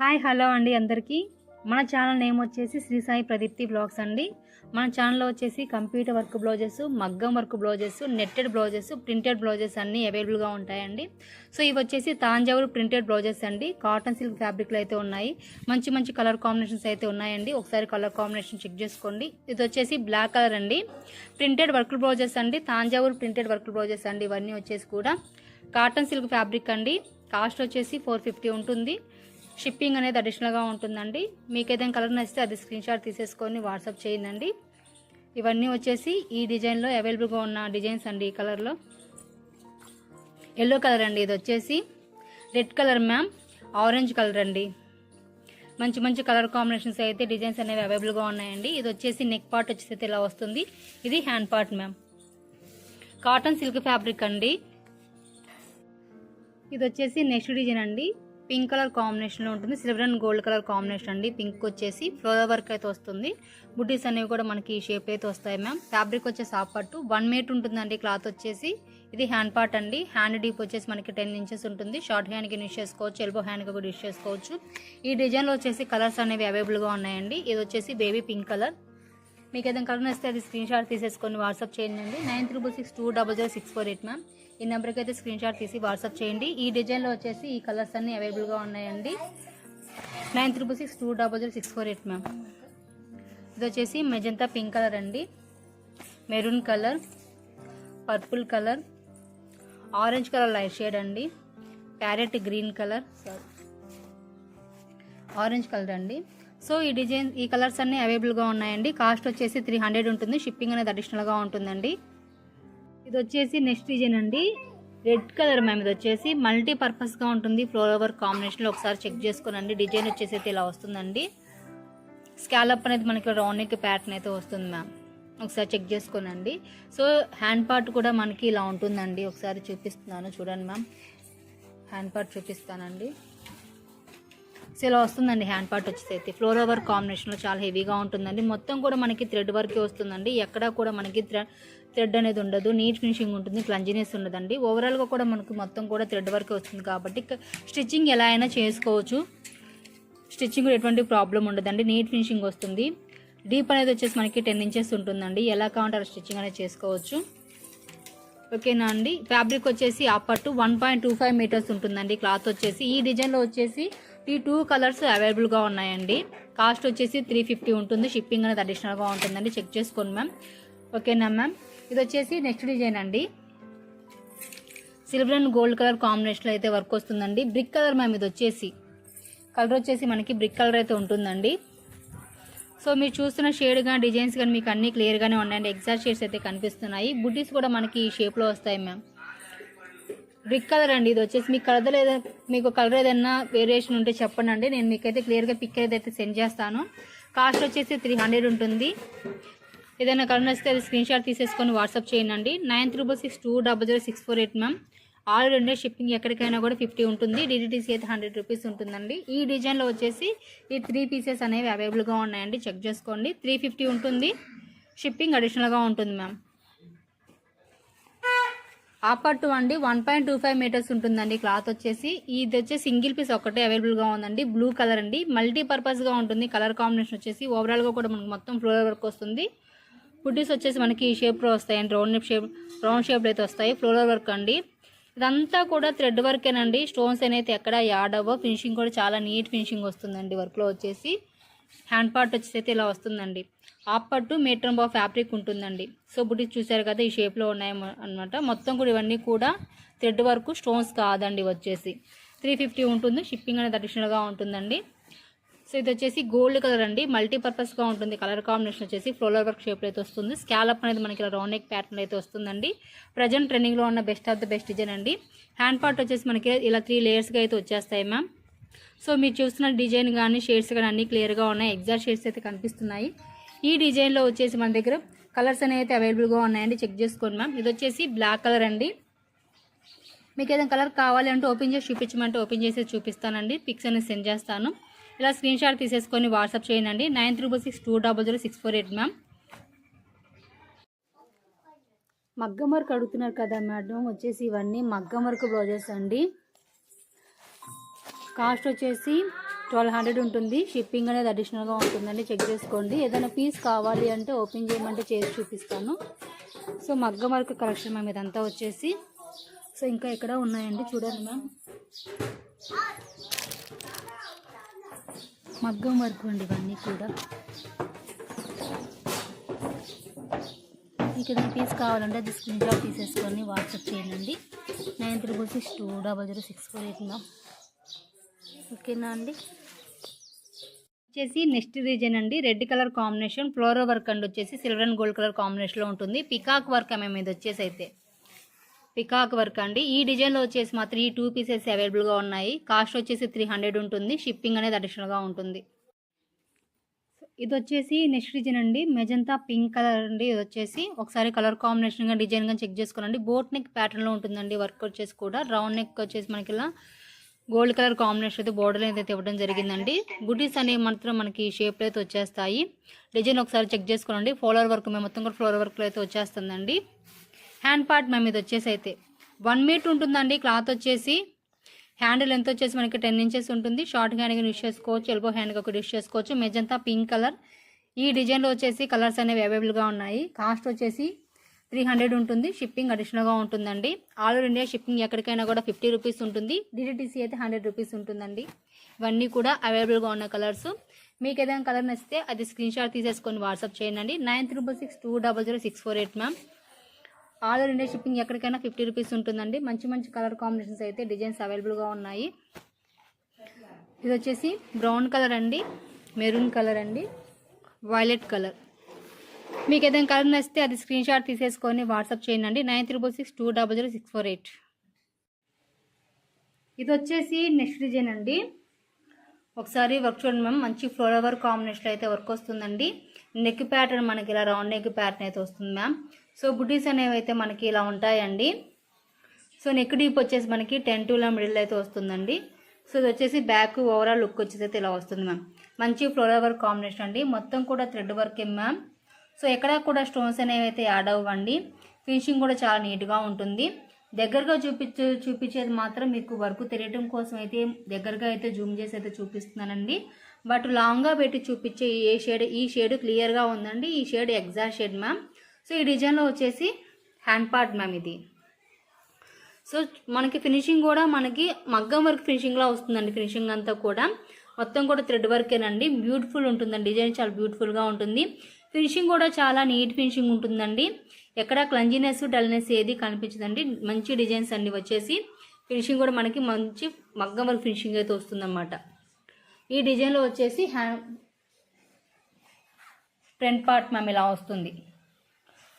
Hi hello అండి అందరికీ. మన ఛానల్ నేమ్ వచ్చేసి శ్రీ సాయి ప్రదీప్తి బ్లాగ్స్ అండి. మన ఛానల్లో వచ్చేసి కంప్యూటర్ వర్క్ బ్లౌజెస్, మగ్గం work blouses, netted blouses, printed blouses అన్నీ అవైలబుల్గా ఉంటాయండి. సో ఇవి వచ్చేసి తాంజావూరు ప్రింటెడ్ బ్లౌజెస్ అండి. కాటన్ సిల్క్ ఫ్యాబ్రిక్లు అయితే ఉన్నాయి. మంచి మంచి కలర్ కాంబినేషన్స్ అయితే ఉన్నాయండి. ఒకసారి కలర్ కాంబినేషన్ చెక్ చేసుకోండి. ఇది వచ్చేసి బ్లాక్ కలర్ అండి. ప్రింటెడ్ వర్క్ బ్లౌజెస్ అండి. తాంజావూరు ప్రింటెడ్ వర్క్ బ్లౌజెస్ అండి. ఇవన్నీ వచ్చేసి కూడా కాటన్ సిల్క్ ఫ్యాబ్రిక్ అండి. కాస్ట్ వచ్చేసి 450 ఉంటుంది. షిప్పింగ్ అనేది అడిషనల్గా ఉంటుందండి. మీకు ఏదైనా కలర్ నచ్చితే అది స్క్రీన్ షాట్ తీసేసుకొని వాట్సాప్ చేయండి. ఇవన్నీ వచ్చేసి ఈ డిజైన్లో అవైలబుల్గా ఉన్న డిజైన్స్ అండి. ఈ కలర్లో ఎల్లో కలర్ అండి. ఇది వచ్చేసి red colour ma'am, orange colour అండి. మంచి మంచి కలర్ కాంబినేషన్స్ అయితే డిజైన్స్ అనేవి అవైలబుల్గా ఉన్నాయండి. ఇది వచ్చేసి నెక్ పార్ట్ వచ్చేసి ఇలా వస్తుంది. ఇది hand part ma'am. Cotton silk fabric అండి. ఇది వచ్చేసి నెక్స్ట్ డిజైన్ అండి. పింక్ కలర్ కాంబినేషన్లో ఉంటుంది. Silver and gold colour combination అండి. పింక్ వచ్చేసి ఫ్లవర్ వర్క్ అయితే వస్తుంది. బుడ్డీస్ అనేవి కూడా మనకి ఈ షేప్ అయితే వస్తాయి మ్యామ్. ఫ్యాబ్రిక్ వచ్చేసి హాఫ్ పట్టు 1 మీటర్ ఉంటుందండి. క్లాత్ వచ్చేసి ఇది హ్యాండ్ పార్ట్ అండి. హ్యాండ్ డీప్ వచ్చేసి మనకి 10 ఇంచెస్ ఉంటుంది. షార్ట్ హ్యాండ్కి యూస్ చేసుకోవచ్చు, ఎల్బో హ్యాండ్కి కూడా యూస్ చేసుకోవచ్చు. ఈ డిజైన్లో వచ్చేసి కలర్స్ అనేవి అవైలబుల్గా ఉన్నాయండి. ఇది వచ్చేసి బేబీ పింక్ కలర్. మీకు ఏదైనా కలర్ నచ్చితే అది స్క్రీన్ షాట్ తీసేసుకొని వాట్సాప్ చేయండి. 9366200648 మ్యామ్. ఈ నెంబర్కి అయితే స్క్రీన్ షాట్ తీసి వాట్సాప్ చేయండి. ఈ డిజైన్లో వచ్చేసి ఈ కలర్స్ అన్నీ అవైలబుల్గా ఉన్నాయండి. 9366200648 మ్యామ్. ఇది వచ్చేసి మెజంతా పింక్ కలర్ అండి. Maroon colour, purple colour, orange colour light shade అండి. Parrot green colour, orange colour అండి. సో ఈ కలర్స్ అన్నీ అవైలబుల్గా ఉన్నాయండి. కాస్ట్ వచ్చేసి 300 ఉంటుంది. షిప్పింగ్ అనేది అడిషనల్గా ఉంటుందండి. ఇది వచ్చేసి నెక్స్ట్ డిజైన్ అండి. Red colour ma'am. ఇది వచ్చేసి మల్టీపర్పస్గా ఉంటుంది. ఫ్లోర్ వర్క్ కాంబినేషన్లో ఒకసారి చెక్ చేసుకోనండి. డిజైన్ వచ్చేసి అయితే ఇలా వస్తుందండి. స్కాలప్ అనేది మనకి రౌండ్ నెక్ ప్యాటర్న్ అయితే వస్తుంది మ్యామ్. ఒకసారి చెక్ చేసుకోనండి. సో హ్యాండ్ పార్ట్ కూడా మనకి ఇలా ఉంటుందండి. ఒకసారి చూపిస్తున్నాను చూడండి మ్యామ్. హ్యాండ్ పార్ట్ చూపిస్తానండి. సో ఇలా వస్తుందండి హ్యాండ్ పార్ట్ వచ్చేసి అయితే. ఫ్లోర్ వర్క్ కాంబినేషన్లో చాలా హెవీగా ఉంటుందండి. మొత్తం కూడా మనకి థ్రెడ్ వర్కే వస్తుందండి. ఎక్కడా కూడా మనకి థ్రెడ్ అనేది ఉండదు. నీట్ ఫినిషింగ్ ఉంటుంది. క్లంజినెస్ ఉండదండి. ఓవరాల్గా కూడా మనకు మొత్తం కూడా థ్రెడ్ వర్కే వస్తుంది కాబట్టి స్టిచ్చింగ్ ఎలా అయినా చేసుకోవచ్చు. స్టిచ్చింగ్ కూడా ఎటువంటి ప్రాబ్లం ఉండదండి. నీట్ ఫినిషింగ్ వస్తుంది. డీప్ అనేది వచ్చేసి మనకి 10 ఇంచెస్ ఉంటుందండి. ఎలా కావాలంటే స్టిచ్చింగ్ అనేది చేసుకోవచ్చు. ఓకేనా అండి. ఫ్యాబ్రిక్ వచ్చేసి ఆ పట్టు 1.25 మీటర్స్ ఉంటుందండి. క్లాత్ వచ్చేసి ఈ డిజైన్లో వచ్చేసి ఈ 2 కలర్స్ అవైలబుల్గా ఉన్నాయండి. కాస్ట్ వచ్చేసి 350 ఉంటుంది. షిప్పింగ్ అనేది అడిషనల్గా ఉంటుందండి. చెక్ చేసుకోండి మ్యామ్. ఓకేనా మ్యామ్. ఇది వచ్చేసి నెక్స్ట్ డిజైన్ అండి. సిల్వర్ అండ్ గోల్డ్ కలర్ కాంబినేషన్లో అయితే వర్క్ వస్తుందండి. Brick colour ma'am. ఇది వచ్చేసి కలర్ వచ్చేసి మనకి బ్రిక్ కలర్ అయితే ఉంటుందండి. సో మీరు చూస్తున్న షేడ్ కానీ డిజైన్స్ కానీ మీకు అన్నీ క్లియర్గానే ఉన్నాయండి. ఎగ్జాక్ట్ షేడ్స్ అయితే కనిపిస్తున్నాయి. బుడ్డీస్ కూడా మనకి ఈ షేప్లో వస్తాయి మ్యామ్. బ్రిక్ కలర్ అండి. ఇది వచ్చేసి మీకు కలర్ ఏదైనా వేరియేషన్ ఉంటే చెప్పండి అండి. నేను మీకైతే క్లియర్గా పిక్ ఏదైతే సెండ్ చేస్తాను. కాస్ట్ వచ్చేసి 300 ఉంటుంది. ఏదైనా కలర్ నచ్చితే అది స్క్రీన్ షాట్ తీసేసుకొని వాట్సాప్ చేయండి. 9366200648 మ్యామ్. ఆల్ ఇండియా షిప్పింగ్ ఎక్కడికైనా కూడా 50 ఉంటుంది. డిడిటీసీ అయితే 100 రూపీస్ ఉంటుందండి. ఈ డిజైన్లో వచ్చేసి ఈ 3 పీసెస్ అనేవి అవైలబుల్గా ఉన్నాయండి. చెక్ చేసుకోండి. 350 ఉంటుంది. షిప్పింగ్ అడిషనల్గా ఉంటుంది మ్యామ్. ఆ పట్టు అండి 1.25 మీటర్స్ ఉంటుందండి. క్లాత్ వచ్చేసి ఇది వచ్చేసి సింగిల్ పీస్ ఒకటే అవైలబుల్గా ఉందండి. బ్లూ కలర్ అండి. మల్టీపర్పస్గా ఉంటుంది. కలర్ కాంబినేషన్ వచ్చేసి ఓవరాల్గా కూడా మనకు మొత్తం ఫ్లోర్ వర్క్ వస్తుంది. బుడ్డీస్ వచ్చేసి మనకి ఈ షేప్లో వస్తాయండి. రౌండ్ షేప్లో అయితే వస్తాయి. ఫ్లోర్ వర్క్ అండి. ఇదంతా కూడా థ్రెడ్ వర్కేనండి. స్టోన్స్ అనేది ఎక్కడ యాడ్ అవ్వ. ఫినిషింగ్ కూడా చాలా నీట్ ఫినిషింగ్ వస్తుందండి. వర్క్లో వచ్చేసి హ్యాండ్ పార్ట్ వచ్చేసి అయితే ఇలా వస్తుందండి. హాఫ్ పట్టు మీటర్ బాబ్ ఫ్యాబ్రిక్ ఉంటుందండి. సో బుడ్డీస్ చూసారు కదా ఈ షేప్లో ఉన్నాయి అనమాట. మొత్తం కూడా ఇవన్నీ కూడా థ్రెడ్ వర్క్, స్టోన్స్ కాదండి. వచ్చేసి 350 ఉంటుంది. షిప్పింగ్ అనేది అడిషనల్గా ఉంటుందండి. సో ఇది వచ్చేసి గోల్డ్ కలర్ అండి. మల్టీపర్పస్గా ఉంటుంది. కలర్ కాంబినేషన్ వచ్చేసి ఫ్లోర్ వర్క్ షేప్లో అయితే వస్తుంది. స్కాలప్ అనేది మనకి ఇలా రౌండ్ నెక్ ప్యాటర్న్ అయితే వస్తుందండి. ప్రజెంట్ ట్రెండింగ్లో ఉన్న best of the best design అండి. హ్యాండ్ పార్ట్ వచ్చేసి మనకి ఇలా 3 లేయర్స్గా అయితే వచ్చేస్తాయి మ్యామ్. సో మీరు చూస్తున్న డిజైన్ కానీ షేడ్స్ కానీ అన్నీ క్లియర్గా ఉన్నాయి. ఎగ్జాక్ట్ షేడ్స్ అయితే కనిపిస్తున్నాయి. ఈ డిజైన్లో వచ్చేసి మన దగ్గర కలర్స్ అనేవి అయితే అవైలబుల్గా ఉన్నాయండి. చెక్ చేసుకోండి మ్యామ్. ఇది వచ్చేసి బ్లాక్ కలర్ అండి. మీకు ఏదైనా కలర్ కావాలి అంటే ఓపెన్ చేసి చూపించమంటే ఓపెన్ చేసి చూపిస్తానండి. పిక్స్ అనేది సెండ్ చేస్తాను. ఇలా స్క్రీన్ షాట్ తీసేసుకొని వాట్సాప్ చేయండి. 9366200648 మ్యామ్. మగ్గం వర్క్ అడుగుతున్నారు కదా మేడం. వచ్చేసి ఇవన్నీ మగ్గం వర్క్ బ్లౌజెస్ అండి. కాస్ట్ వచ్చేసి 1200 ఉంటుంది. షిప్పింగ్ అనేది అడిషనల్గా ఉంటుందండి, చెక్ చేసుకోండి. ఏదైనా పీస్ కావాలి అంటే ఓపెన్ చేయమంటే చేసి చూపిస్తాను. సో మగ్గం వర్క్ కలెక్షన్ మ్యామ్ ఇదంతా వచ్చేసి. సో ఇంకా ఇక్కడ ఉన్నాయండి, చూడండి మ్యామ్. మగ్గం వర్క్ అండి ఇవన్నీ కూడా. మీకు ఏదైనా పీస్ కావాలంటే అది స్క్రీన్ షాట్ తీసేసుకొని వాట్సాప్ చేయండి. 9362000648 మ్యామ్. ఓకేనా అండి. వచ్చేసి నెక్స్ట్ డిజైన్ అండి, red colour combination floral work అండి, వచ్చేసి సిల్వర్ అండ్ గోల్డ్ కలర్ కాంబినేషన్లో ఉంటుంది. పికాక్ వర్క్ మేము ఇది వచ్చేసి అయితే పికాక్ వర్క్ అండి. ఈ డిజైన్లో వచ్చేసి మాత్రం ఈ 2 పీసెస్ అవైలబుల్గా ఉన్నాయి. కాస్ట్ వచ్చేసి 300 ఉంటుంది. షిప్పింగ్ అనేది అడిషనల్గా ఉంటుంది. ఇది వచ్చేసి నెక్స్ట్ డిజైన్ అండి, మెజంతా పింక్ కలర్ అండి. ఇది వచ్చేసి ఒకసారి కలర్ కాంబినేషన్గా డిజైన్గా చెక్ చేసుకోనండి. బోట్ నెక్ ప్యాటర్న్లో ఉంటుందండి వర్క్ వచ్చేసి కూడా. రౌండ్ నెక్ వచ్చేసి మనకి ఇలా గోల్డ్ కలర్ కాంబినేషన్ అయితే బోర్డర్ అయితే ఇవ్వడం జరిగిందండి. బుటీస్ అనేవి మాత్రం మనకి షేప్లో అయితే వచ్చేస్తాయి. డిజైన్ ఒకసారి చెక్ చేసుకోనండి. ఫ్లోరల్ వర్క్ మేము మొత్తం కూడా ఫ్లోరల్ వర్క్లో అయితే వచ్చేస్తుందండి. హ్యాండ్ పార్ట్ మేము ఇది వచ్చేసి అయితే 1 మీటర్ ఉంటుందండి. క్లాత్ వచ్చేసి హ్యాండిల్ ఎంత వచ్చేసి మనకి 10 ఇంచెస్ ఉంటుంది. షార్ట్ హ్యాండ్గా యూస్ చేసుకోవచ్చు, ఎల్బో హ్యాండ్గా కూడా యూస్ చేసుకోవచ్చు. Magenta pink colour. ఈ డిజైన్లో వచ్చేసి కలర్స్ అనేవి అవైలబుల్గా ఉన్నాయి. కాస్ట్ వచ్చేసి 300 ఉంటుంది. షిప్పింగ్ అడిషనల్గా ఉంటుందండి. ఆల్ ఓవర్ ఇండియా షిప్పింగ్ ఎక్కడికైనా కూడా 50 రూపీస్ ఉంటుంది. డిటిటీసీ అయితే 100 రూపీస్ ఉంటుందండి. ఇవన్నీ కూడా అవైలబుల్గా ఉన్న కలర్స్. మీకు ఏదైనా కలర్ నచ్చితే అది స్క్రీన్ షాట్ తీసేసుకొని వాట్సాప్ చేయండి. 9362000648 ma'am. All over India shipping ఎక్కడికైనా 50 రూపీస్ ఉంటుందండి. మంచి మంచి కలర్ కాంబినేషన్స్ అయితే డిజైన్స్ అవైలబుల్గా ఉన్నాయి. ఇది వచ్చేసి బ్రౌన్ కలర్ అండి, మెరూన్ కలర్ అండి, వైలెట్ కలర్. మీకు ఏదైనా కలర్ నచ్చితే అది స్క్రీన్ షాట్ తీసేసుకొని వాట్సాప్ చేయండి. 9362000648. ఇది వచ్చేసి నెక్స్ట్ డిజైన్ అండి. ఒకసారి వర్క్ చూడండి మ్యామ్. మంచి ఫ్లోరల్ వర్క్ కాంబినేషన్లో అయితే వర్క్ వస్తుందండి. నెక్ ప్యాటర్న్ మనకి ఇలా రౌండ్ నెక్ ప్యాటర్న్ అయితే వస్తుంది మ్యామ్. సో బుటీస్ అనేవి అయితే మనకి ఇలా ఉంటాయండి. సో నెక్ డీప్ వచ్చేసి మనకి 10 to 11 మిడిల్ అయితే వస్తుందండి. సో ఇది వచ్చేసి బ్యాక్ ఓవరాల్ లుక్ వచ్చేసి అయితే ఇలా వస్తుంది మ్యామ్. మంచి ఫ్లోరల్ వర్క్ కాంబినేషన్ అండి. మొత్తం కూడా థ్రెడ్ వర్క్ మ్యామ్. సో ఎక్కడ కూడా స్టోన్స్ అనేవి అయితే యాడ్ అవ్వండి. ఫినిషింగ్ కూడా చాలా నీట్గా ఉంటుంది. దగ్గరగా చూపించేది మాత్రం మీకు వర్క్ తెలియటం కోసం అయితే దగ్గరగా అయితే జూమ్ చేసి అయితే చూపిస్తున్నానండి. బట్ లాంగ్గా పెట్టి చూపించే ఈ షేడ్ క్లియర్గా ఉందండి. ఈ shade exact shade ma'am. So ఈ డిజైన్లో వచ్చేసి హ్యాండ్ పార్ట్ మ్యామ్ ఇది. సో మనకి ఫినిషింగ్ కూడా మనకి మగ్గం వర్క్ ఫినిషింగ్లో వస్తుందండి. ఫినిషింగ్ అంతా కూడా మొత్తం కూడా థ్రెడ్ వర్కేనండి. బ్యూటిఫుల్ ఉంటుందండి. డిజైన్ చాలా బ్యూటిఫుల్గా ఉంటుంది. ఫినిషింగ్ కూడా చాలా నీట్ ఫినిషింగ్ ఉంటుందండి. ఎక్కడ క్లంజీనెస్ డల్నెస్ ఏది కనిపించదండి. మంచి డిజైన్స్ అన్ని వచ్చేసి ఫినిషింగ్ కూడా మనకి మంచి మగ్గం వర్క్ ఫినిషింగ్ అయితే వస్తుందన్నమాట. ఈ డిజైన్లో వచ్చేసి ఫ్రంట్ పార్ట్ మ్యామ్ ఇలా వస్తుంది.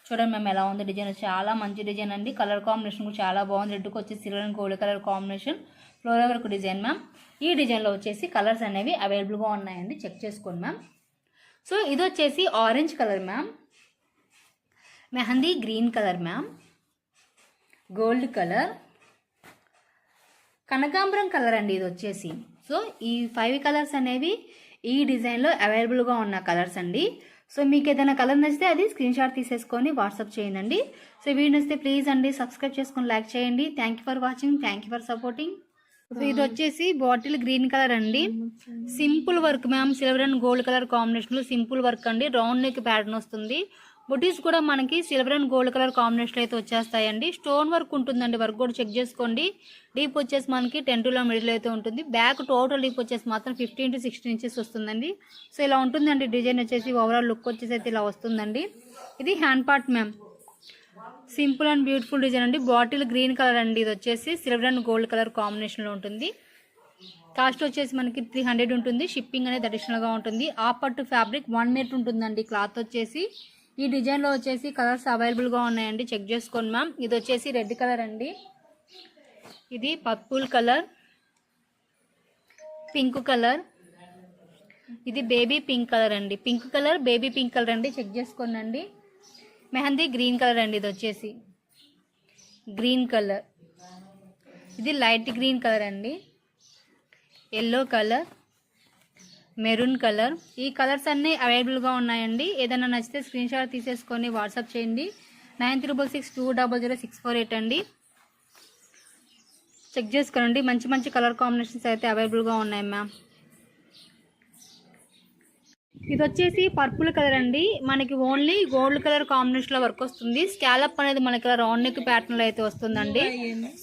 చూడండి మ్యామ్ ఎలా ఉంది డిజైన్. చాలా మంచి డిజైన్ అండి. కలర్ కాంబినేషన్ కూడా చాలా బాగుంది. రెడ్కి వచ్చేసి silver and gold colour combination floral work design ma'am. ఈ డిజైన్లో వచ్చేసి కలర్స్ అనేవి అవైలబుల్గా ఉన్నాయండి, చెక్ చేసుకోండి మ్యామ్. సో ఇది వచ్చేసి orange colour ma'am, mehndi green colour ma'am, gold colour, కనకాంబరం కలర్ అండి ఇది వచ్చేసి. సో ఈ 5 కలర్స్ అనేవి ఈ డిజైన్లో అవైలబుల్గా ఉన్న కలర్స్ అండి. సో మీకు ఏదైనా కలర్ నచ్చితే అది స్క్రీన్ షాట్ తీసేసుకొని వాట్సాప్ చేయండి. సో వీడియో నచ్చితే ప్లీజ్ అండి సబ్స్క్రైబ్ చేసుకొని లైక్ చేయండి. Thank you for watching, thank you for supporting. So ఇది వచ్చేసి బాటిల్ గ్రీన్ కలర్ అండి. Simple work ma'am, silver and gold colour కాంబినేషన్లో సింపుల్ వర్క్ అండి. రౌండ్ నెక్ ప్యాటర్న్ వస్తుంది. బుటీస్ కూడా మనకి silver and gold colour combination అయితే వచ్చేస్తాయండి. స్టోన్ వర్క్ ఉంటుందండి. వర్క్ కూడా చెక్ చేసుకోండి. డీప్ వచ్చేసి మనకి 10 to 11 మిడిల్ అయితే ఉంటుంది. బ్యాక్ టోటల్ డీప్ వచ్చేసి మాత్రం 15 to 16 ఇంచెస్ వస్తుందండి. సో ఇలా ఉంటుందండి డిజైన్ వచ్చేసి. ఓవరాల్ లుక్ వచ్చేసి అయితే ఇలా వస్తుందండి. ఇది hand part ma'am. Simple and beautiful design అండి. బాటిల్ గ్రీన్ కలర్ అండి. ఇది వచ్చేసి సిల్వర్ అండ్ గోల్డ్ కలర్ కాంబినేషన్లో ఉంటుంది. కాస్ట్ వచ్చేసి మనకి 300 ఉంటుంది. షిప్పింగ్ అనేది అడిషనల్గా ఉంటుంది. ఆ పట్టు ఫ్యాబ్రిక్ 1 మీటర్ ఉంటుందండి. క్లాత్ వచ్చేసి ఈ డిజైన్లో వచ్చేసి కలర్స్ అవైలబుల్గా ఉన్నాయండి, చెక్ చేసుకోండి మ్యామ్. ఇది వచ్చేసి రెడ్ కలర్ అండి, ఇది పర్పుల్ కలర్, పింక్ కలర్, ఇది బేబీ పింక్ కలర్ అండి. Pink colour, baby pink colour అండి, చెక్ చేసుకోండి. మెహందీ గ్రీన్ కలర్ అండి. ఇది వచ్చేసి గ్రీన్ కలర్, ఇది లైట్ గ్రీన్ కలర్ అండి, ఎల్లో కలర్, మెరూన్ కలర్. ఈ కలర్స్ అన్నీ అవైలబుల్గా ఉన్నాయండి. ఏదైనా నచ్చితే స్క్రీన్ షాట్ తీసేసుకొని వాట్సాప్ చేయండి. 9362000648 అండి, చెక్ చేసుకోండి. మంచి మంచి కలర్ కాంబినేషన్స్ అయితే అవైలబుల్గా ఉన్నాయి మ్యామ్. ఇది వచ్చేసి పర్పుల్ కలర్ అండి. మనకి ఓన్లీ గోల్డ్ కలర్ కాంబినేషన్ లో వర్క్ వస్తుంది. స్కాలప్ అనేది మనకి ఇలా రౌండ్ నెక్ ప్యాటర్న్ లో అయితే వస్తుందండి.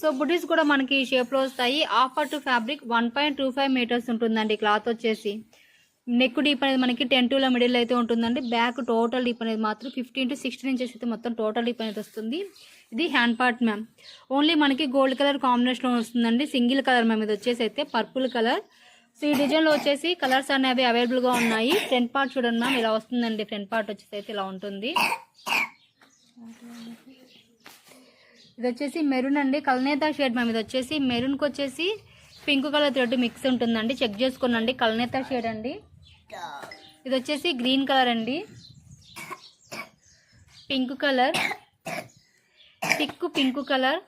సో బుటీస్ కూడా మనకి ఈ షేప్ లో వస్తాయి. హాఫ్ పట్టు ఫ్యాబ్రిక్ 1.25 మీటర్స్ ఉంటుందండి. క్లాత్ వచ్చేసి నెక్ డీప్ అనేది మనకి 10 to మిడిల్ అయితే ఉంటుందండి. బ్యాక్ టోటల్ డీప్ అనేది మాత్రం 15 to 16 ఇంచెస్ అయితే మొత్తం టోటల్ డీప్ అనేది వస్తుంది. ఇది హ్యాండ్ పార్ట్ మ్యామ్. ఓన్లీ మనకి గోల్డ్ కలర్ కాంబినేషన్ లో వస్తుందండి. Single colour ma'am. ఇది వచ్చేసి అయితే పర్పుల్ కలర్. సో ఈ డిజైన్ లో వచ్చేసి కలర్స్ అనేవి అవైలబుల్ గా ఉన్నాయి. ఫ్రంట్ పార్ట్ చూడండి మ్యామ్, ఇలా వస్తుందండి. ఫ్రంట్ పార్ట్ వచ్చేసి అయితే ఇలా ఉంటుంది. ఇది వచ్చేసి మెరూన్ అండి, కల్నేతా షేడ్ మ్యామ్. ఇది వచ్చేసి మెరూన్ కి వచ్చేసి పింక్ కలర్ థ్రెడ్ మిక్స్ ఉంటుందండి. చెక్ చేసుకోండి, కల్నేతా షేడ్ అండి. ఇది వచ్చేసి గ్రీన్ కలర్ అండి, pink colour, pink colour,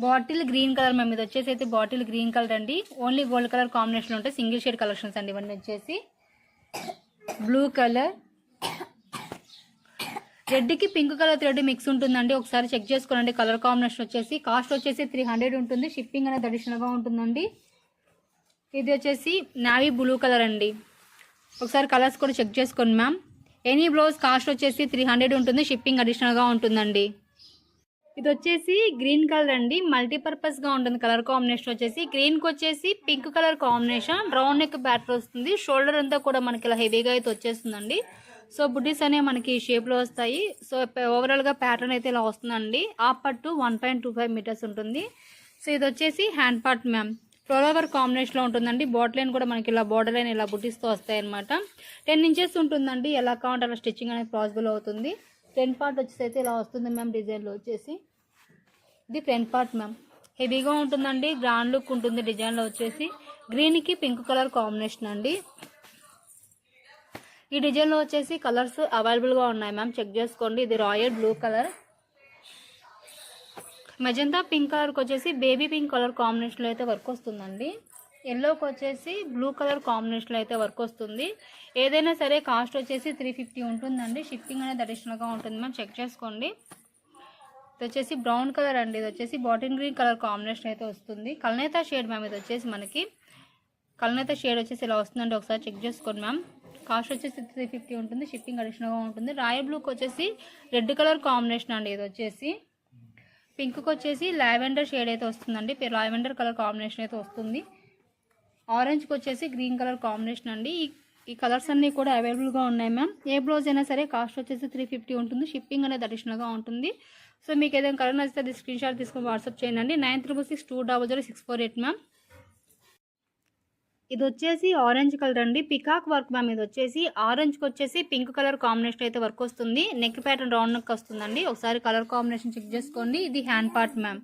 bottle green colour ma'am. ఇది వచ్చేసి అయితే బాటిల్ గ్రీన్ కలర్ అండి. ఓన్లీ గోల్డ్ కలర్ కాంబినేషన్ ఉంటాయి. సింగిల్ షేడ్ కలెక్షన్స్ అండి ఇవన్నీ. వచ్చేసి బ్లూ కలర్, రెడ్ కి పింక్ కలర్ థ్రెడ్ మిక్స్ ఉంటుందండి. ఒకసారి చెక్ చేసుకోండి. కలర్ కాంబినేషన్ వచ్చేసి కాస్ట్ వచ్చేసి 300 ఉంటుంది. షిప్పింగ్ అనేది అడిషనల్ గా ఉంటుందండి. ఇది వచ్చేసి నావీ బ్లూ కలర్ అండి. ఒకసారి కలర్స్ కూడా చెక్ చేసుకోండి మ్యామ్. ఎనీ బ్లౌజ్ కాస్ట్ వచ్చేసి 300 ఉంటుంది. షిప్పింగ్ అడిషనల్ గా ఉంటుందండి. ఇది వచ్చేసి గ్రీన్ కలర్ అండి. మల్టీపర్పస్ గా ఉంటుంది. కలర్ కాంబినేషన్ వచ్చేసి గ్రీన్ కి వచ్చేసి pink colour combination, round neck pattern వస్తుంది. షోల్డర్ అంతా కూడా మనకి ఇలా హెవీగా అయితే వచ్చేస్తుందండి. సో బుటీస్ అనేవి మనకి ఈ షేప్ లో వస్తాయి. సో ఓవరాల్ గా ప్యాటర్న్ అయితే ఇలా వస్తుందండి. ఆ పట్టు 1.25 మీటర్స్ ఉంటుంది. సో ఇది వచ్చేసి hand part ma'am. Flower combination లో ఉంటుందండి. బాటిల్ లైన్ కూడా మనకి ఇలా బోర్డర్ లైన్ ఇలా బుటీస్ తో వస్తాయి అనమాట. 10 ఇంచెస్ ఉంటుందండి. ఎలా కావాలంటే అలా స్టిచ్చింగ్ అనేది పాసిబుల్ అవుతుంది. ఫ్రంట్ పార్ట్ వచ్చేసి అయితే ఇలా వస్తుంది మ్యామ్. డిజైన్ లో వచ్చేసి ఇది ఫ్రంట్ పార్ట్ మ్యామ్. హెవీగా ఉంటుందండి. గ్రాండ్ లుక్ ఉంటుంది. డిజైన్ లో వచ్చేసి గ్రీన్ కి పింక్ కలర్ కాంబినేషన్ అండి. ఈ డిజైన్ లో వచ్చేసి కలర్స్ అవైలబుల్ గా ఉన్నాయి మ్యామ్. చెక్ చేసుకోండి. ఇది royal blue colour, magenta pink కలర్కి వచ్చేసి బేబీ పింక్ కలర్ కాంబినేషన్లో అయితే వర్క్ వస్తుందండి. ఎల్లోకి వచ్చేసి బ్లూ కలర్ కాంబినేషన్లో అయితే వర్క్ వస్తుంది. ఏదైనా సరే కాస్ట్ వచ్చేసి 350 ఉంటుందండి. షిప్పింగ్ అనేది అడిషనల్గా ఉంటుంది మ్యామ్. చెక్ చేసుకోండి. ఇది వచ్చేసి బ్రౌన్ కలర్ అండి. ఇది వచ్చేసి బాటిల్ గ్రీన్ కలర్ కాంబినేషన్ అయితే వస్తుంది. కల్నేతా షేడ్ మ్యామ్. ఇది వచ్చేసి మనకి కల్నేతా షేడ్ వచ్చేసి ఇలా వస్తుందండి. ఒకసారి చెక్ చేసుకోండి మ్యామ్. కాస్ట్ వచ్చేసి 350 ఉంటుంది. షిప్పింగ్ అడిషనల్గా ఉంటుంది. రాయల్ బ్లూకి వచ్చేసి రెడ్ కలర్ కాంబినేషన్ అండి. ఇది వచ్చేసి పింక్కి వచ్చేసి లావెండర్ షేడ్ అయితే వస్తుందండి. లావెండర్ కలర్ కాంబినేషన్ అయితే వస్తుంది. ఆరెంజ్కి వచ్చేసి గ్రీన్ కలర్ కాంబినేషన్ అండి. ఈ కలర్స్ అన్నీ కూడా అవైలబుల్గా ఉన్నాయి మ్యామ్. ఏ బ్లౌజ్ అయినా సరే కాస్ట్ వచ్చేసి 350 ఉంటుంది. షిప్పింగ్ అనేది అడిషనల్గా ఉంటుంది. సో మీకు ఏదైనా కలర్ నచ్చితే అది స్క్రీన్ షాట్ తీసుకొని వాట్సాప్ చేయండి. 9362000648 మ్యామ్. ఇది వచ్చేసి ఆరెంజ్ కలర్ అండి. Peacock work ma'am. ఇది వచ్చేసి ఆరెంజ్కి వచ్చేసి పింక్ కలర్ కాంబినేషన్ అయితే వర్క్ వస్తుంది. నెక్ ప్యాటర్న్ రౌండ్ నెక్ వస్తుందండి. ఒకసారి కలర్ కాంబినేషన్ చెక్ చేసుకోండి. ఇది హ్యాండ్ పార్ట్ మ్యామ్.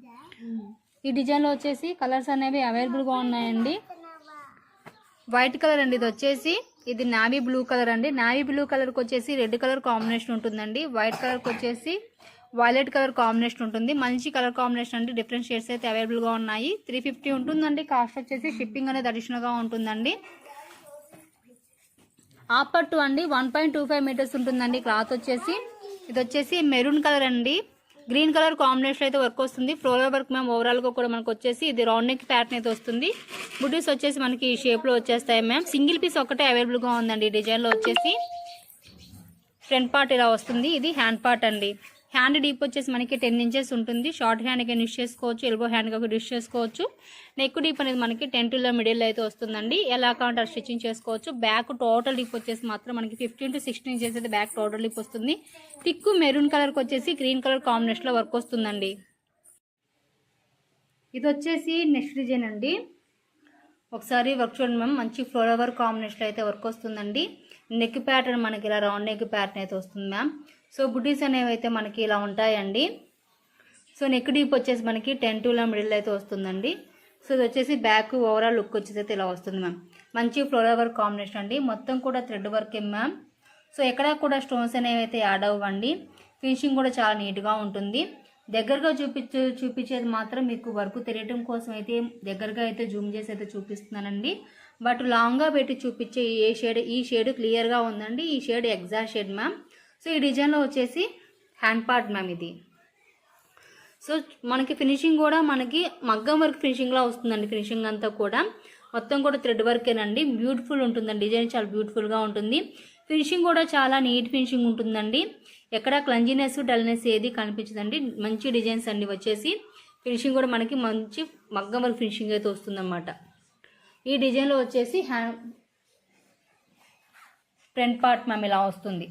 ఈ డిజైన్లో వచ్చేసి కలర్స్ అనేవి అవైలబుల్గా ఉన్నాయండి. వైట్ కలర్ అండి. ఇది వచ్చేసి ఇది నావీ బ్లూ కలర్ అండి. నావీ బ్లూ కలర్కి వచ్చేసి రెడ్ కలర్ కాంబినేషన్ ఉంటుందండి. వైట్ కలర్కి వచ్చేసి వైలెట్ కలర్ కాంబినేషన్ ఉంటుంది. మంచి కలర్ కాంబినేషన్ అండి. డిఫరెంట్ షేడ్స్ అయితే అవైలబుల్గా ఉన్నాయి. 350 ఉంటుందండి. కాస్ట్ వచ్చేసి షిప్పింగ్ అనేది అడిషనల్గా ఉంటుందండి. ఆ పట్టు అండి 1.25 మీటర్స్ ఉంటుందండి. క్లాత్ వచ్చేసి ఇది వచ్చేసి మెరూన్ కలర్ అండి. గ్రీన్ కలర్ కాంబినేషన్ అయితే వర్క్ వస్తుంది. Floral work ma'am. ఓవరాల్గా కూడా మనకు వచ్చేసి ఇది రౌండ్ నెక్ ప్యాటర్న్ అయితే వస్తుంది. బుటీస్ వచ్చేసి మనకి ఈ షేప్లో వచ్చేస్తాయి మ్యామ్. సింగిల్ పీస్ ఒకటే అవైలబుల్గా ఉందండి. ఈ డిజైన్లో వచ్చేసి ఫ్రంట్ పార్ట్ ఇలా వస్తుంది. ఇది హ్యాండ్ పార్ట్ అండి. హ్యాండ్ డీప్ వచ్చేసి మనకి 10 ఇంచెస్ ఉంటుంది. షార్ట్ హ్యాండ్గా యూస్ చేసుకోవచ్చు. ఎల్బో హ్యాండ్గా యూస్ చేసుకోవచ్చు. నెక్ డీప్ అనేది మనకి 10 to మిడిల్ అయితే వస్తుందండి. ఎలా కావాలంటే స్టిచ్చింగ్ చేసుకోవచ్చు. బ్యాక్ టోటల్ డీప్ వచ్చేసి మాత్రం మనకి 15 to 16 ఇంచెస్ అయితే బ్యాక్ టోటల్ డీప్ వస్తుంది. థిక్ మెరూన్ కలర్కి వచ్చేసి గ్రీన్ కలర్ కాంబినేషన్లో వర్క్ వస్తుందండి. ఇది వచ్చేసి నెక్స్ట్ డిజైన్ అండి. ఒకసారి వర్క్ చూడండి మ్యామ్. మంచి ఫ్లవర్ కాంబినేషన్ అయితే వర్క్ వస్తుందండి. నెక్ ప్యాటర్న్ మనకి ఇలా రౌండ్ నెక్ ప్యాటర్న్ అయితే వస్తుంది మ్యామ్. సో బుటీస్ అనేవి అయితే మనకి ఇలా ఉంటాయండి. సో నెక్ డీప్ వచ్చేసి మనకి 10 to మిడిల్ అయితే వస్తుందండి. సో ఇది వచ్చేసి బ్యాక్ ఓవరాల్ లుక్ వచ్చేసి అయితే ఇలా వస్తుంది మ్యామ్. మంచి ఫ్లవర్ కాంబినేషన్ అండి. మొత్తం కూడా థ్రెడ్ వర్క్ మ్యామ్. సో ఎక్కడ కూడా స్టోన్స్ అనేవి అయితే యాడ్ అవ్వండి. ఫినిషింగ్ కూడా చాలా నీట్గా ఉంటుంది. దగ్గరగా చూపించేది మాత్రం మీకు వర్క్ తెలియటం కోసం అయితే దగ్గరగా అయితే జూమ్ చేసి అయితే చూపిస్తున్నానండి. బట్ లాంగ్గా పెట్టి చూపించే ఈ షేడ్ క్లియర్గా ఉందండి. ఈ shade exact shade ma'am. So ఈ డిజైన్లో వచ్చేసి హ్యాండ్ పార్ట్ మ్యామ్. ఇది సో మనకి ఫినిషింగ్ కూడా మనకి మగ్గం వర్క్ ఫినిషింగ్లో వస్తుందండి. ఫినిషింగ్ అంతా కూడా మొత్తం కూడా థ్రెడ్ వర్కేనండి. బ్యూటిఫుల్ ఉంటుందండి, డిజైన్ చాలా బ్యూటిఫుల్గా ఉంటుంది. ఫినిషింగ్ కూడా చాలా నీట్ ఫినిషింగ్ ఉంటుందండి. ఎక్కడ క్లంజీనెస్ డల్నెస్ ఏది కనిపించదండి. మంచి డిజైన్స్ అండి వచ్చేసి. ఫినిషింగ్ కూడా మనకి మంచి మగ్గం వర్క్ ఫినిషింగ్ అయితే వస్తుందన్నమాట. ఈ డిజైన్లో వచ్చేసి ఫ్రంట్ పార్ట్ మ్యామ్ ఇలా వస్తుంది.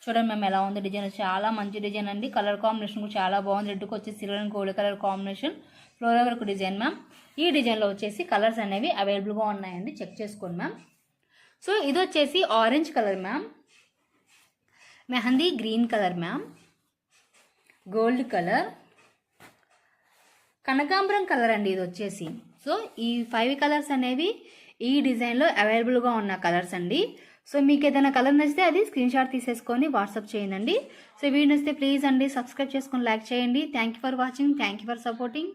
చూడండి మ్యామ్ ఎలా ఉంది డిజైన్. చాలా మంచి డిజైన్ అండి. కలర్ కాంబినేషన్ కూడా చాలా బాగుంది. రెడ్కి వచ్చేసి silver and gold colour combination floral work design ma'am. ఈ డిజైన్లో వచ్చేసి కలర్స్ అనేవి అవైలబుల్గా ఉన్నాయండి, చెక్ చేసుకోండి మ్యామ్. సో ఇది వచ్చేసి orange colour ma'am, mehndi green colour ma'am, gold colour, కనకాంబరం కలర్ అండి ఇది వచ్చేసి. సో ఈ 5 కలర్స్ అనేవి ఈ డిజైన్లో అవైలబుల్గా ఉన్న కలర్స్ అండి. సో మీకు ఏదైనా కలర్ నచ్చితే అది స్క్రీన్ షాట్ తీసేసుకొని వాట్సాప్ చేయండి. సో వీడియో నచ్చితే ప్లీజ్ అండి సబ్స్క్రైబ్ చేసుకొని లైక్ చేయండి. Thank you for watching, thank you for supporting.